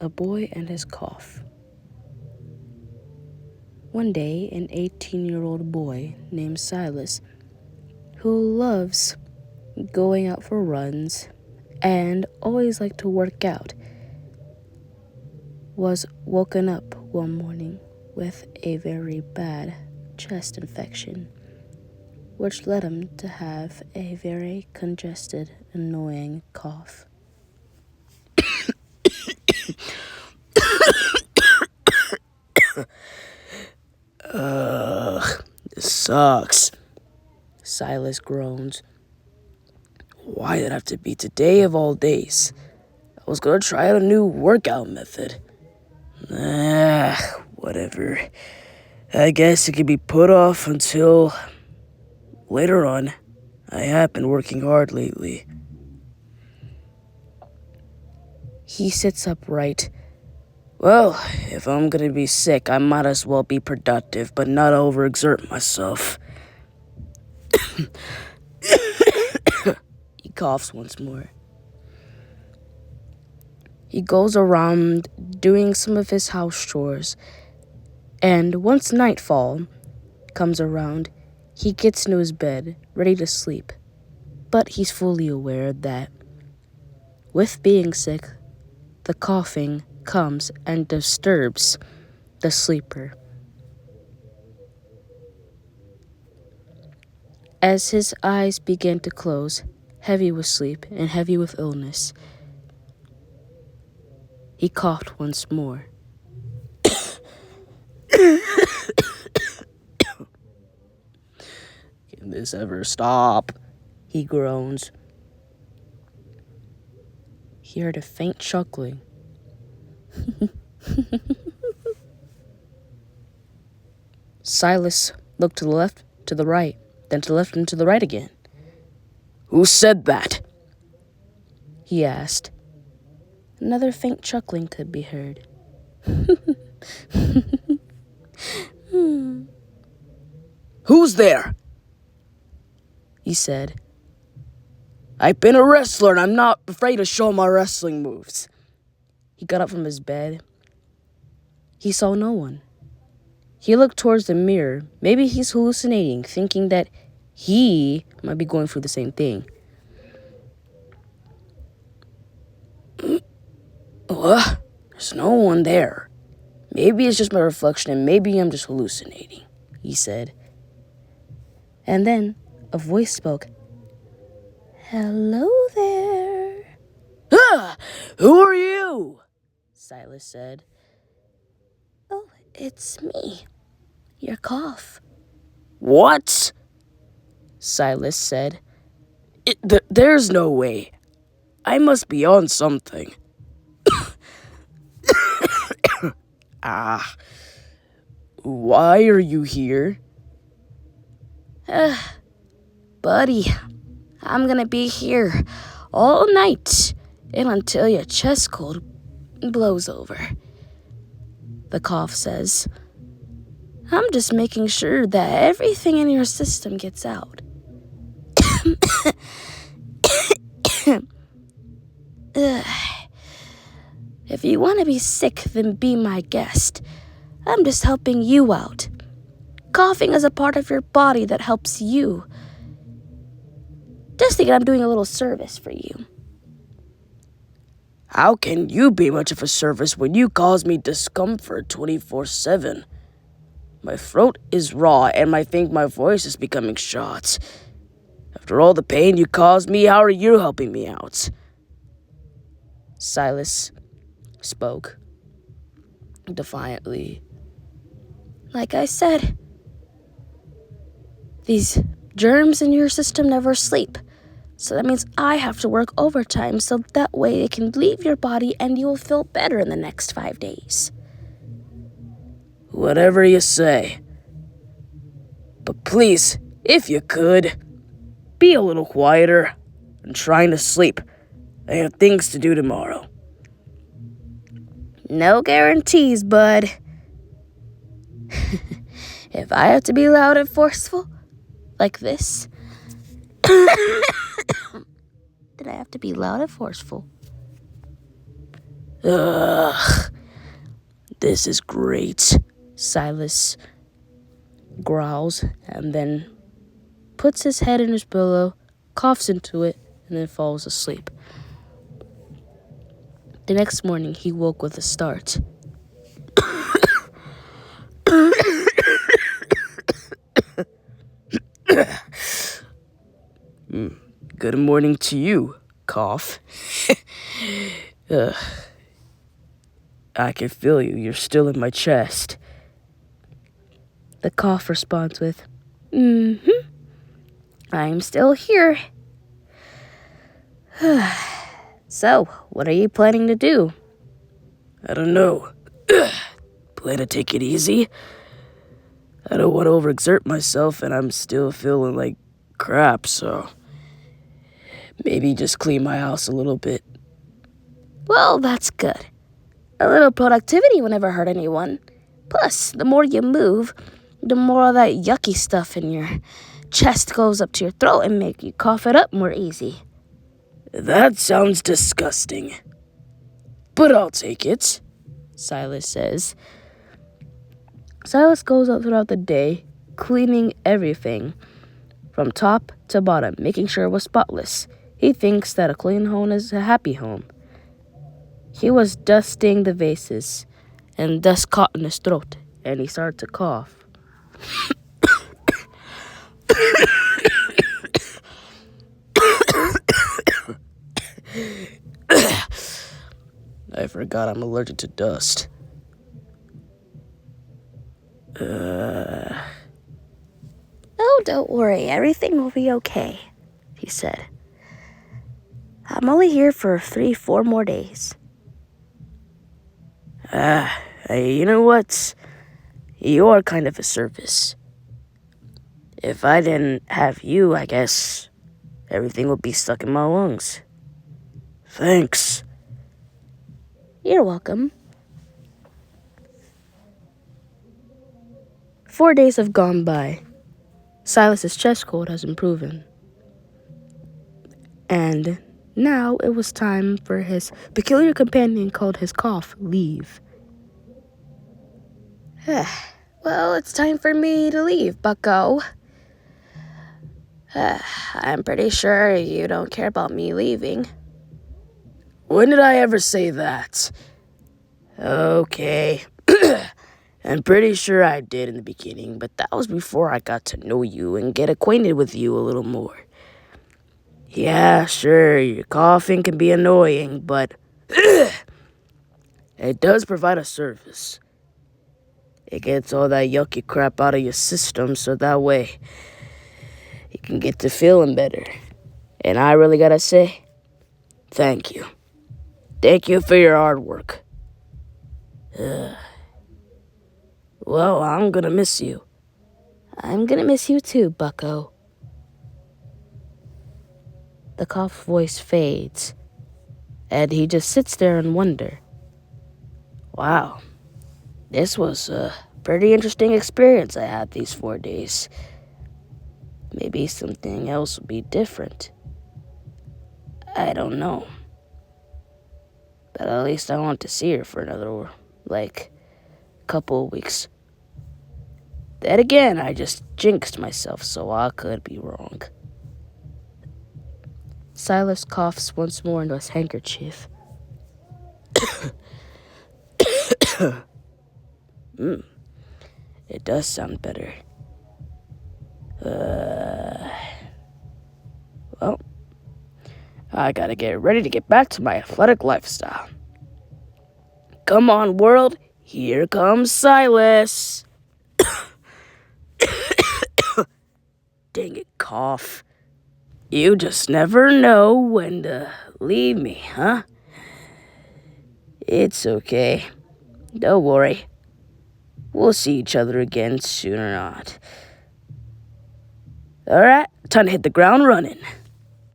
A boy and his cough. One day, an 18-year-old boy named Silas, who loves going out for runs and always liked to work out, was woken up one morning with a very bad chest infection, which led him to have a very congested, annoying cough. This sucks. Silas groans. Why did it have to be today of all days? I was gonna try out a new workout method. Whatever. I guess it could be put off until later on. I have been working hard lately. He sits upright. Well, if I'm gonna be sick, I might as well be productive, but not overexert myself. He coughs once more. He goes around doing some of his house chores, and once nightfall comes around, he gets into his bed, ready to sleep. But he's fully aware that with being sick, the coughing comes and disturbs the sleeper. As his eyes begin to close, heavy with sleep and heavy with illness, he coughed once more. Can this ever stop? He groans. He heard a faint chuckling. Silas looked to the left, to the right, then to the left and to the right again. Who said that? He asked. Another faint chuckling could be heard. Who's there? He said. I've been a wrestler and I'm not afraid to show my wrestling moves. He got up from his bed. He saw no one. He looked towards the mirror. Maybe he's hallucinating, thinking that he might be going through the same thing. What? There's no one there. Maybe it's just my reflection and maybe I'm just hallucinating, he said. And then a voice spoke. Hello there. Ah! Who are you? Silas said. Oh, it's me. Your cough. What? Silas said. There's no way. I must be on something. Why are you here? Buddy, I'm gonna be here all night and until your chest cold blows over. The cough says. I'm just making sure that everything in your system gets out. If you want to be sick, then be my guest. I'm just helping you out. Coughing is a part of your body that helps you. Just think I'm doing a little service for you. How can you be much of a service when you cause me discomfort 24/7? My throat is raw and I think my voice is becoming shot. After all the pain you caused me, how are you helping me out? Silas spoke defiantly. Like I said, these germs in your system never sleep. So that means I have to work overtime so that way it can leave your body and you'll feel better in the next 5 days. Whatever you say. But please, if you could, be a little quieter. I'm trying to sleep. I have things to do tomorrow. No guarantees, bud. If I have to be loud and forceful, like this, then I have to be loud and forceful. Ugh, this is great. Silas growls and then puts his head in his pillow, coughs into it, and then falls asleep. The next morning, he woke with a start. Good morning to you, cough. I can feel you. You're still in my chest. The cough responds with, I'm still here. So, what are you planning to do? I don't know. Plan to take it easy? I don't want to overexert myself, and I'm still feeling like crap, so maybe just clean my house a little bit. Well, that's good. A little productivity will never hurt anyone. Plus, the more you move, the more of that yucky stuff in your chest goes up to your throat and make you cough it up more easy. That sounds disgusting. But I'll take it, Silas says. Silas goes out throughout the day, cleaning everything from top to bottom, making sure it was spotless. He thinks that a clean home is a happy home. He was dusting the vases, and dust caught in his throat, and he started to cough. I forgot I'm allergic to dust. Oh, don't worry. Everything will be okay, he said. I'm only here for 3-4 more days. You know what? You're kind of a service. If I didn't have you, I guess everything would be stuck in my lungs. Thanks. You're welcome. 4 days have gone by. Silas's chest cold has improved. And now it was time for his peculiar companion called his cough leave. Well, it's time for me to leave, bucko. I'm pretty sure you don't care about me leaving. When did I ever say that? Okay. I'm pretty sure I did in the beginning, but that was before I got to know you and get acquainted with you a little more. Yeah, sure, your coughing can be annoying, but it does provide a service. It gets all that yucky crap out of your system, so that way you can get to feeling better. And I really gotta say, thank you. Thank you for your hard work. Well, I'm gonna miss you. I'm gonna miss you too, bucko. The cough voice fades, and he just sits there in wonder. Wow, this was a pretty interesting experience I had these 4 days. Maybe something else will be different. I don't know. But at least I want to see her for another, couple of weeks. Then again, I just jinxed myself, so I could be wrong. Silas coughs once more into his handkerchief. It does sound better. Well, I gotta get ready to get back to my athletic lifestyle. Come on, world. Here comes Silas. Dang it, cough. You just never know when to leave me, huh? It's okay. Don't worry. We'll see each other again soon or not. Alright, time to hit the ground running.